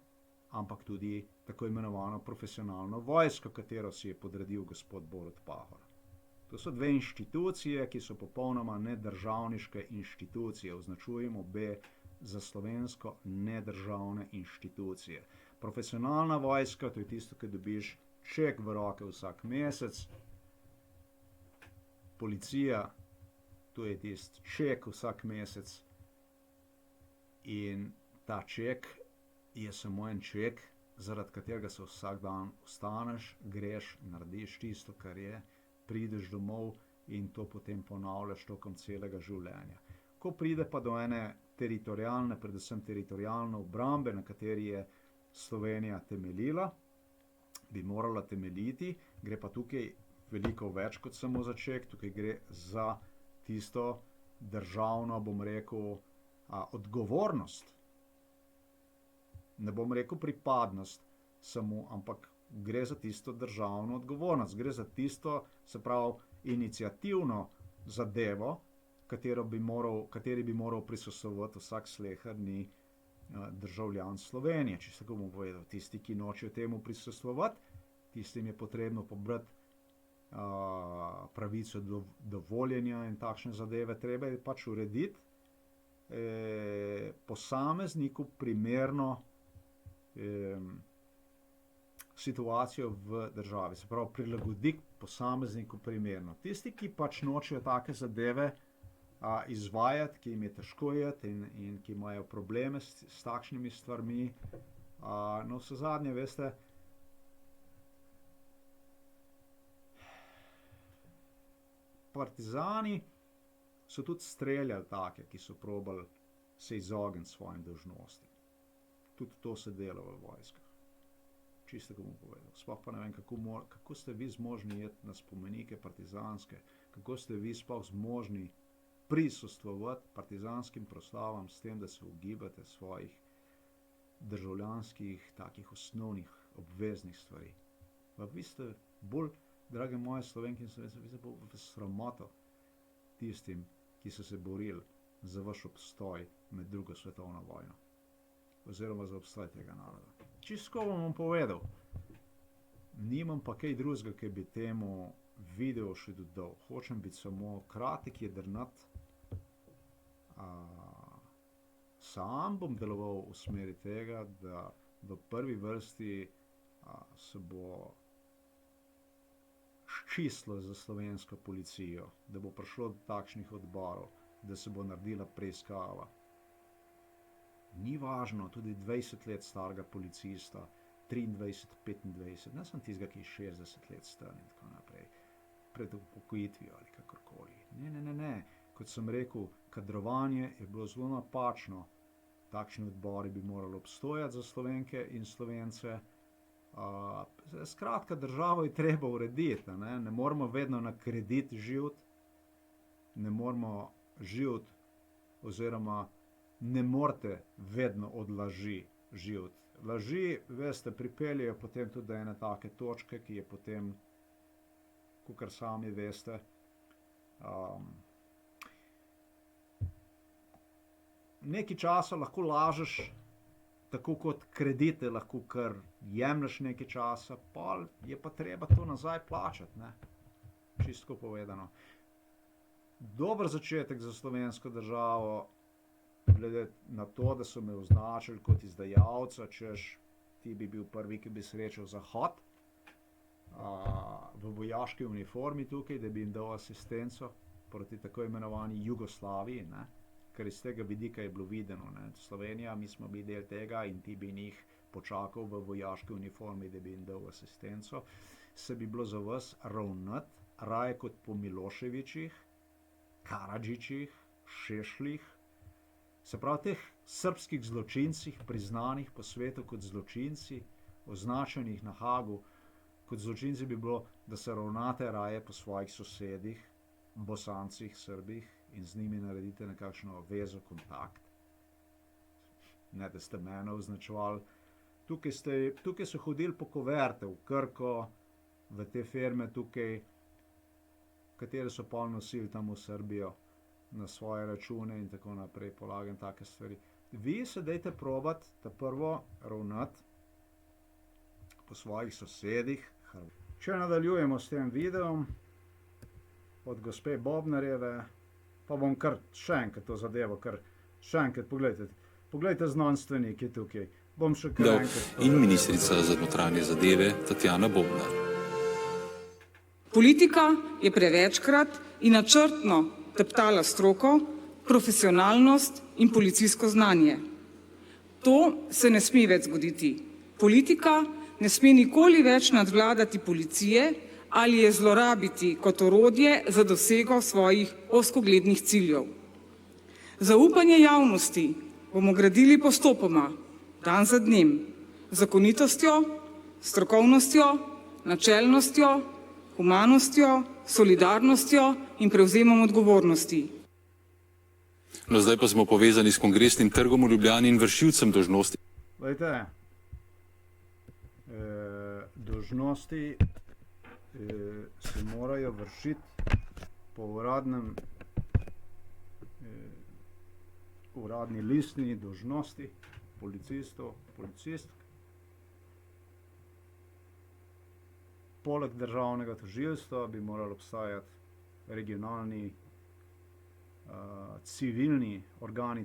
ampak tudi tako imenovano profesionalno vojsko, katero si je podredil gospod Borut Pahor. To so 2 inštitucije, ki so popolnoma nedržavniške inštitucije. Označujemo obe za slovensko nedržavne inštitucije. Profesionalna vojska, to je tisto, ki dobiš ček v roke vsak mesec. Policija, to je tisti ček vsak mesec. In ta ček je samo en ček, zaradi katerega se vsak dan vstaneš, greš, narediš tisto, kar je, prideš domov in to potem ponavljaš tokom celega življenja. Ko pride pa do ene teritorialne, predvsem teritorialne obrambe, na kateri je Slovenija temeljila, bi morala temeljiti, gre pa tukaj veliko več kot samo za ček, tukaj gre za tisto državno, bom rekel, odgovornost. Ne bom rekel pripadnost samo, ampak gre za tisto državno odgovornost, gre za tisto, se pravi, iniciativno zadevo, kateri bi moral prisostvovati vsak sleherni državljan Slovenije. Če se tako bom povedal, tisti, ki nočejo temu prisostvovati, tistim je potrebno pobrati pravico do voljenja in takšne zadeve. Treba je pač urediti posamezniku primerno situacijo v državi, se pravi prilagoditi posamezniku primerno. Tisti, ki pač nočejo take zadeve izvajati, ki jim je težko iti in ki imajo probleme s takšnimi stvarmi, no vsezadnje, veste, partizani so tudi streljali take, ki so probali se izogniti svojim dolžnostim. Tudi to se dela v vojskah. Čisto tako bom povedal. Sploh pa ne vem, kako ste vi zmožni iti na spomenike partizanske, kako ste vi sploh zmožni prisustvovati partizanskim proslavam s tem, da se ugibate svojih državljanskih, takih osnovnih, obveznih stvari. Vi ste bolj, drage moje Slovenke in Slovenci, vi ste bolj v sramoto tistim, ki so se borili za vaš obstoj med drugo svetovno vojno. Oziroma za obstoj tega naroda. Čisto bom povedal. Nimam pa kaj drugega, ki bi temu video še dodal. Hočem biti samo kratek, jedrnat. Sam bom deloval v smeri tega, da v prvi vrsti se bo ščistilo za slovensko policijo, da bo prišlo do takšnih odborov, da se bo naredila preiskava. Ni važno, tudi 20 let starega policista, 23, 25, ne sem tistega, ki je 60 let star in tako naprej, pred upokojitvijo ali kakorkoli. Ne. Kot sem rekel, kadrovanje je bilo zelo napačno. Takšni odbori bi morali obstojati za Slovenke in Slovence. Skratka, državo je treba urediti. Ne moramo vedno na kredit živeti, ne moramo živeti oziroma ne morete vedno od laži živeti. Laži, veste, pripeljejo potem tudi do ene take točke, ki je potem, kakor sami veste, nekaj časa lahko lažeš, tako kot kredite lahko kar jemlješ nekaj časa, pa je pa treba to nazaj plačati, ne? Čisto povedano. Dober začetek za slovensko državo, glede na to, da so me označili kot izdajalca, češ ti bi bil prvi, ki bi srečal Zahod v vojaški uniformi tukaj, da bi jim dal asistenco proti tako imenovani Jugoslaviji, ne? Ker iz tega vidika je bilo videno, ne? Slovenija, mi smo bili del tega in ti bi njih počakal v vojaški uniformi, da bi jim dal asistenco, se bi bilo za vas ravnati raje kot po Miloševičih, Karadžičih, Šešljih, se pravi teh srbskih zločincih, priznanih po svetu kot zločinci, označenih na Hagu kot zločinci, bi bilo, da se ravnate raje po svojih sosedih, Bosancih, Srbih in z njimi naredite nekakšno vezo, kontakt. Ne, da ste mene označevali. Tukaj so hodili po koverte v Krko, v te firme tukaj, katere so pol nosili tam v Srbijo na svoje račune in tako naprej, polagam take stvari. Vi se dajte probati ta prvo ravnati po svojih sosedih. Če nadaljujemo s tem videom od gospe Bobnarjeve, pa bom kar še enkrat to zadevo, kar še enkrat poglejte znanstveniki tukaj. Bom še kar enkrat. In ministrica za notranje zadeve Tatjana Bobnar. Politika je prevečkrat in načrtno teptala stroko, profesionalnost in policijsko znanje. To se ne sme več zgoditi. Politika ne sme nikoli več nadvladati policije ali je zlorabiti kot orodje za dosego svojih ozkoglednih ciljev. Zaupanje javnosti bomo gradili postopoma, dan za dnem, zakonitostjo, strokovnostjo, načelnostjo, humanostjo, solidarnostjo in prevzemom odgovornosti. No, zdaj pa smo povezani s Kongresnim trgom v Ljubljani in vršilcem dolžnosti. Glejte, dolžnosti se morajo vršiti po uradni listini dolžnosti policistov, policistk. Poleg državnega tožilstva bi morali obstajati regionalni civilni organi,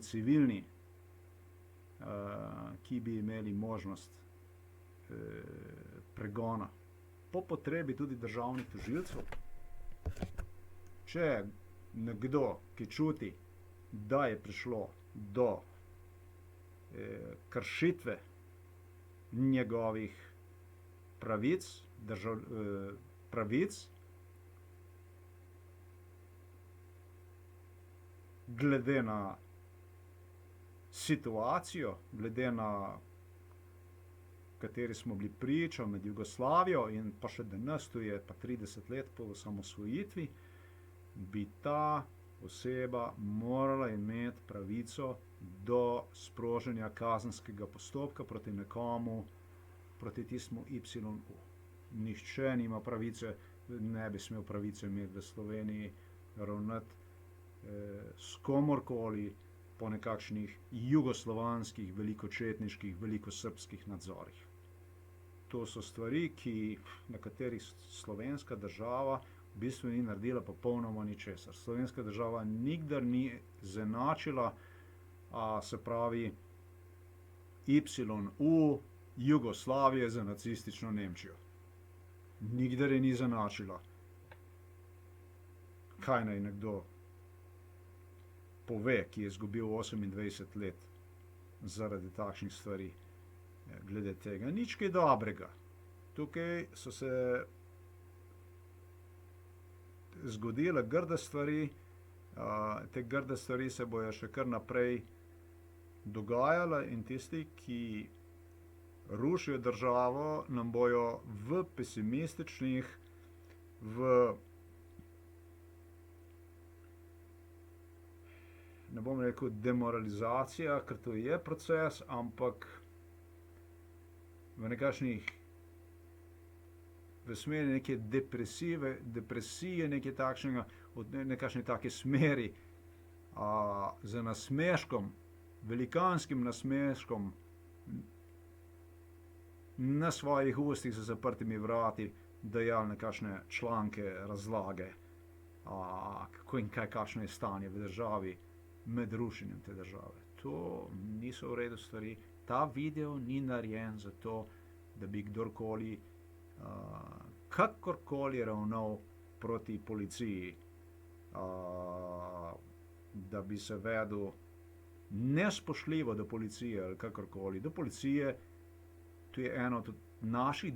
ki bi imeli možnost pregona. Po potrebi tudi državnih tožilcev. Če nekdo, ki čuti, da je prišlo do kršitve njegovih pravic, glede na situacijo, glede na kateri smo bili priča med Jugoslavijo in pa še danes, tu je pa 30 let po osamosvojitvi, bi ta oseba morala imeti pravico do sproženja kazenskega postopka proti nekomu, proti tistemu YU. Nihče nima pravice, ne bi smel pravice imeti v Sloveniji ravnati s komorkoli po nekakšnih jugoslovanskih, velikočetniških, velikosrpskih nadzorih. To so stvari, na katerih slovenska država v bistvu ni naredila popolnoma ničesar. Slovenska država nikdar ni zenačila, se pravi, YU Jugoslavije z nacistično Nemčijo. Nikdar je ni zenačila. Kaj naj nekdo pove, ki je izgubil 28 let zaradi takšnih stvari, glede tega. Nič kaj dobrega. Tukaj so se zgodile grde stvari, te grde stvari se bojo še kar naprej dogajale in tisti, ki rušijo državo, nam bojo v pesimističnih, ne bom rekel demoralizacija, ker to je proces, ampak v smeri neke depresije, nekaj takšnega, nekakšne take smeri, z nasmeškom, velikanskim nasmeškom, na svojih ustih za zaprtimi vrati dajali nekakšne članke, razlage, kako in kakšno je stanje v državi med rušenjem te države. To niso v redu stvari. Ta video ni narejen zato, da bi kdorkoli kakorkoli ravnal proti policiji, da bi se vedel nespoštljivo do policije ali kakorkoli. Do policije, to je eno od naših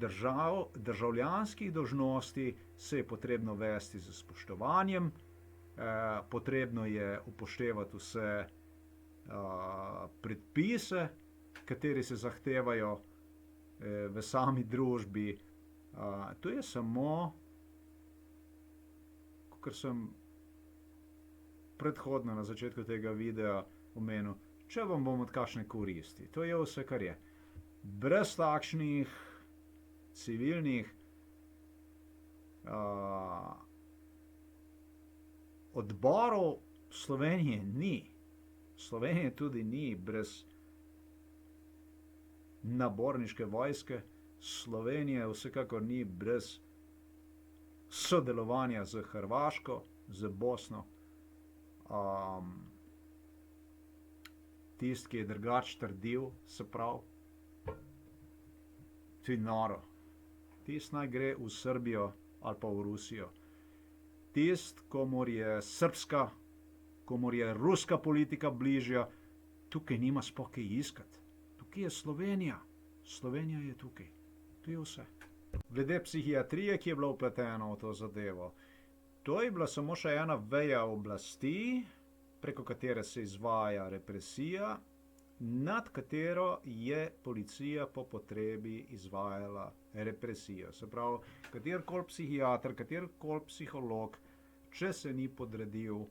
državljanskih dolžnosti, se je potrebno vesti z spoštovanjem, potrebno je upoštevati vse predpise, kateri se zahtevajo v sami družbi. To je samo, kakor sem predhodno na začetku tega videa omenil, če vam bom od kakšne koristi. To je vse, kar je. Brez takšnih civilnih odborov Slovenije ni. Slovenije tudi ni brez naborniške vojske. Slovenije vsekakor ni brez sodelovanja z Hrvaško, z Bosno. Tisti, ki je drugače trdil, se pravi, to je noro. Tisti naj gre v Srbijo ali pa v Rusijo. Tisti, komur je srbska, komur je ruska politika bližja, tukaj nima sploh kaj iskati. Tukaj je Slovenija. Slovenija je tukaj. To je vse. Glede psihiatrije, ki je bila vpletena v to zadevo, to je bila samo še ena veja oblasti, preko katere se izvaja represija, nad katero je policija po potrebi izvajala represijo. Se pravi, katerikoli psihiater, katerikoli psiholog, če se ni podredil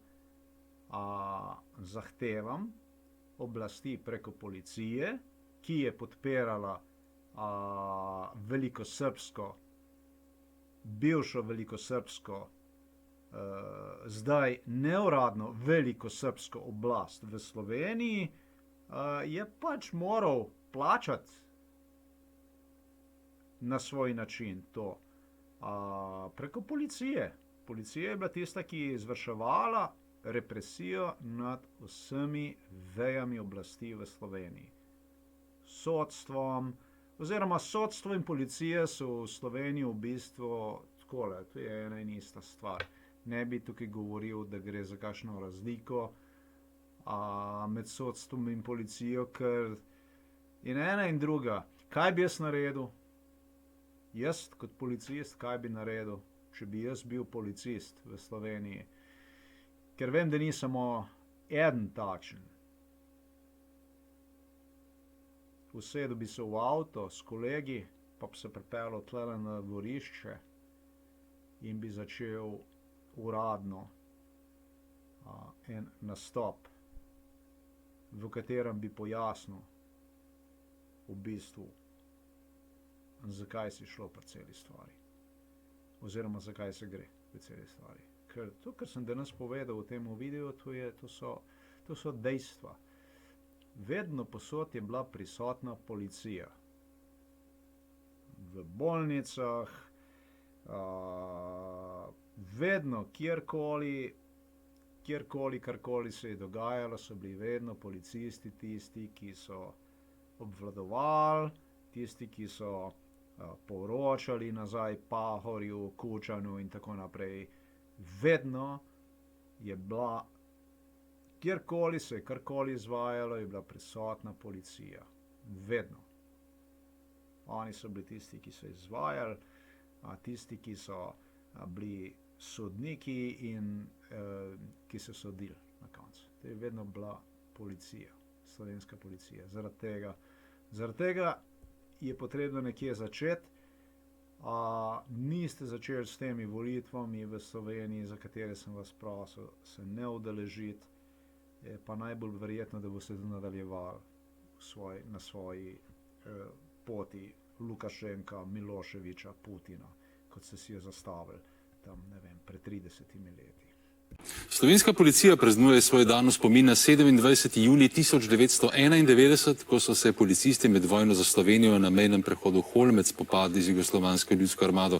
zahtevam oblasti preko policije, ki je podpirala bivšo velikosrpsko, zdaj neuradno velikosrpsko oblast v Sloveniji, je pač moral plačati na svoj način to preko policije. Policija je bila tista, ki je izvrševala represijo nad vsemi vejami oblasti v Sloveniji. Sodstvom, oziroma sodstvo in policija so v Sloveniji v bistvu takole, to je ena in ista stvar. Ne bi tukaj govoril, da gre za kakšno razliko med sodstvom in policijo, ker in ena in druga. Kaj bi jaz naredil? Jaz kot policist, kaj bi naredil, če bi jaz bil policist v Sloveniji? Ker vem, da ni samo eden takšen. Usedel bi se v avto s kolegi, pa bi se pripeljal tlele na dvorišče in bi začel uradno en nastop, v katerem bi pojasnil v bistvu, zakaj se je šlo pri celi stvari. Oziroma, zakaj se gre pri celi stvari. Ker to, kar sem danes povedal v tem videu, to so dejstva. Vedno posod je bila prisotna policija. V bolnicah, vedno, kjerkoli, karkoli se je dogajalo, so bili vedno policisti tisti, ki so obvladovali, tisti, ki so poročali nazaj Pahorju, Kučanu in tako naprej. Vedno je bila, kjerkoli se je karkoli izvajalo, je bila prisotna policija. Vedno. Oni so bili tisti, ki so izvajali, tisti, ki so bili sodniki in ki so sodili na koncu. To je vedno bila policija, slovenska policija. Zaradi tega je potrebno nekje začeti. Niste začeli s temi volitvami v Sloveniji, za katere sem vas prosil, se ne udeležiti, pa najbolj verjetno, da boste nadaljevali na svoji poti Lukašenka, Miloševiča, Putina, kot ste si jo zastavili tam, ne vem, pred 30 leti. Slovenska policija praznuje svoj dan v spomin na 27. julij 1991, ko so se policisti med vojno za Slovenijo na mejnem prehodu Holmec spopadli z jugoslovansko ljudsko armado.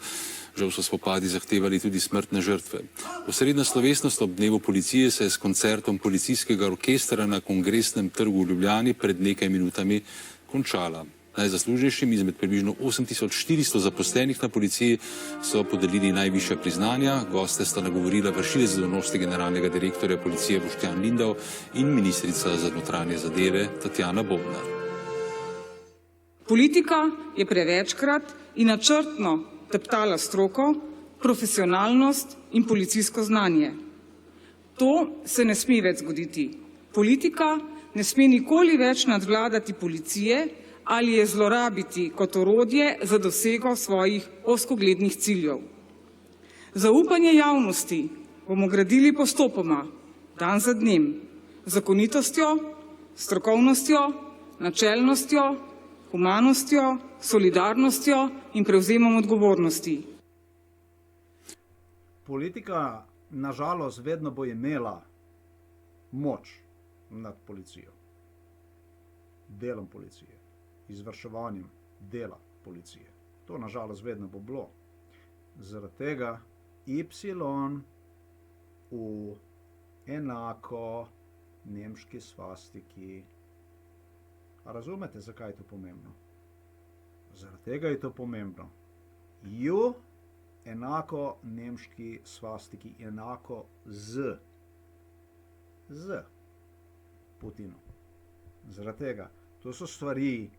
Žal so spopadi zahtevali tudi smrtne žrtve. Osrednja slovesnost ob dnevu policije se je s koncertom policijskega orkestra na Kongresnem trgu v Ljubljani pred nekaj minutami končala. Najzaslužnejšim izmed približno 8400 zaposlenih na policiji so podelili najvišja priznanja. Goste sta nagovorila vršilec dolžnosti generalnega direktorja policije Boštjan Lindav in ministrica za notranje zadeve Tatjana Bobnar. Politika je prevečkrat in načrtno teptala stroko, profesionalnost in policijsko znanje. To se ne sme več zgoditi. Politika ne sme nikoli več nadvladati policije ali je zlorabiti kot orodje za dosego svojih ozkoglednih ciljev. Zaupanje javnosti bomo gradili postopoma, dan za dnem, zakonitostjo, strokovnostjo, načelnostjo, humanostjo, solidarnostjo in prevzemom odgovornosti. Politika, nažalost, vedno bo imela moč nad policijo, delom policije, izvrševanjem dela policije. To nažalost vedno bo bilo. Zaradi tega Y v enako nemški svastiki. A razumete, zakaj je to pomembno? Zaradi tega je to pomembno. Ju enako nemški svastiki enako z Putinu. Zaradi tega. To so stvari,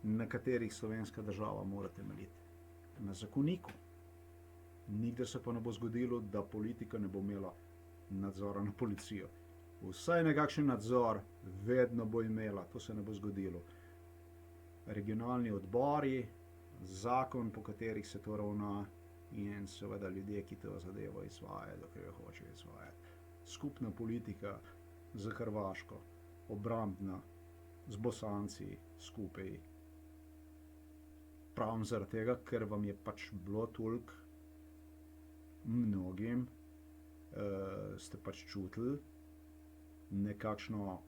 na katerih slovenska država mora temeljiti. Na zakoniku. Nikdar se pa ne bo zgodilo, da politika ne bo imela nadzora na policijo. Vsaj nekakšen nadzor vedno bo imela, to se ne bo zgodilo. Regionalni odbori, zakon, po katerih se to ravna in seveda ljudje, ki to zadevo izvajajo, dokler jo hočejo izvajati. Skupna politika za Hrvaško, obrambna, z Bosanci skupaj. Pravim zaradi tega, ker vam je pač bilo toliko mnogim, ste pač čutili nekakšno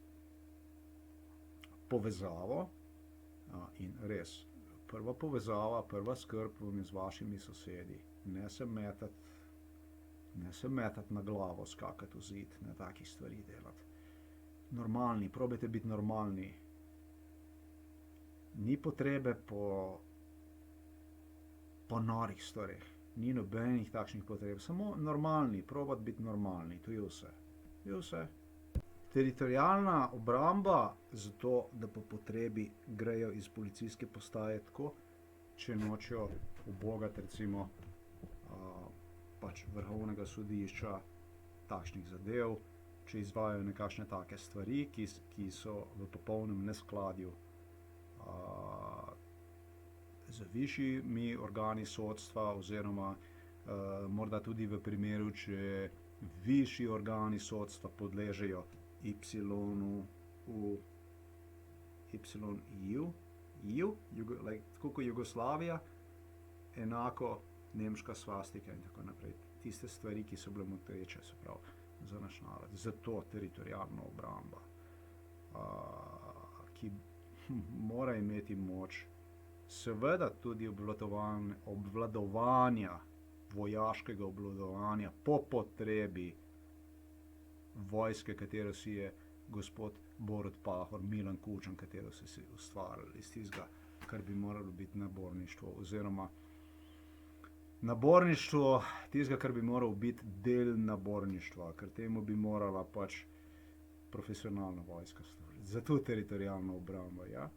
povezavo in res, prva povezava, prva skrb vam je z vašimi sosedi. Ne se metati na glavo, skakati v zid, ne takih stvari delati. Normalni, probajte biti normalni. Ni potrebe po norih stvareh, ni nobenih takšnih potreb, samo normalni, probati biti normalni, to je vse. To je vse. Teritorialna obramba, zato da po potrebi grejo iz policijske postaje tako, če nočejo ubogati recimo pač vrhovnega sodišča, takšnih zadev, če izvajajo nekakšne take stvari, ki so v popolnem neskladju z višjimi organi sodstva, oziroma morda tudi v primeru, če višji organi sodstva podležejo tako kot Jugoslavija, enako nemška svastika in tako naprej. Tiste stvari, ki so bile moteče, se pravi, za naš narod. Zato teritorialna obramba, ki mora imeti moč, seveda tudi obvladovanja, vojaškega obvladovanja po potrebi vojske, katero si je gospod Borut Pahor, Milan Kučan, katero so si ustvarili iz tistega, kar bi moralo biti naborništvo, oziroma naborništvo tistega, kar bi moral biti del naborništva, ker temu bi morala pač profesionalna vojska služiti. Zato teritorialna obramba, ja.